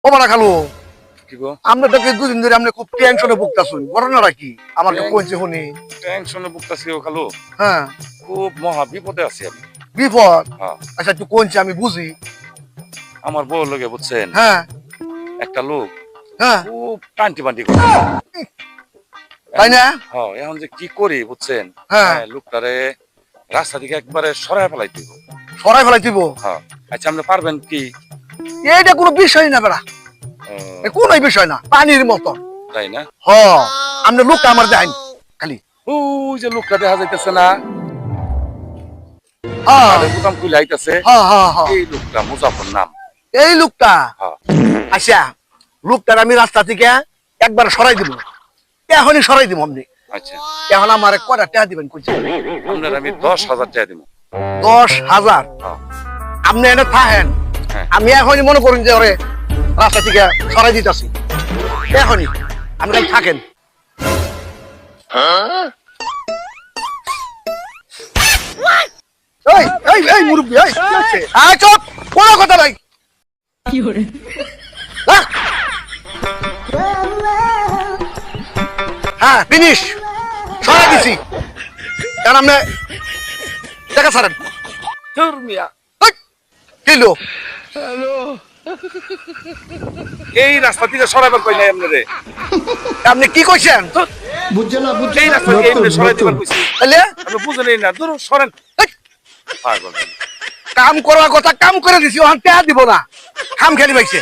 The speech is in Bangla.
ও বাড়া খালু কি গো আমরা দেখে দুদিন ধরে আমরা খুব টেনশনে ভুগতাছুন ঘটনাটা কি আমার তো কইছে শুনি টেনশনে ভুগতাছি গো খালু হ্যাঁ খুব মহা বিপদে আছি আমি বিপদ হ্যাঁ আচ্ছা তুই কোনছে আমি বুঝি আমার বউ লগে বুঝছেন হ্যাঁ একটা লোক হ্যাঁ খুব টান্টি বান্টি করে তাই না হ্যাঁ এখন যে কি করি বুঝছেন হ্যাঁ। লোকটারে রাস্তা থেকে একবারে সরায় ফেলাই দিব সরাই ফেলাই দিব হ্যাঁ আচ্ছা আপনি পারবেন কি এইটা কোনো বিষয় না বেড়া কোনো বিষয় না পানির মতো তাই না হ আমরা লোকটা আমার দেখাই খালি ওই যে লোকটা দেখা যাইতেছে না হ্যাঁ বুতাম খুলে আইতাছে হ্যাঁ হ্যাঁ হ্যাঁ এই লোকটা মুজাফর নাম এই লোকটা হ্যাঁ আচ্ছা লোকটার আমি রাস্তা থেকে একবার সরাই দিব এখনই সরাই দিব আপনি আচ্ছা এখন আমার কয়টা টাকা দিবেন কইছে আপনার আমি 10,000 টাকা দিব 10,000 হ্যাঁ আপনি এনে থাকেন হ্যাঁ। আমি এখনই মনে করুন যে ওরে রাস্তা থেকে সরাই দিতেছি এখনই আপনি খালি থাকেন এই এই এই মুরব্বি এই কি হচ্ছে আয় চুপ কোনো কথা নাই রাখ। হ্যাঁ ফিনিশ সরাই দিছি কারণ আপনি দেখা ছাড়েন ধুর মিয়া কিলো এই রাস্তা থেকে সরাইবার কই নাই আপনারে আপনি কি কইছেন এই রাস্তা থেকে এমনি সরাই দিবার কইছি তাহলে আপনি বুঝলেন না দূর সরেন পাগল কাম করার কথা কাম করে দিছি ওখান টাকা দিব না খাম খেলি পাইছে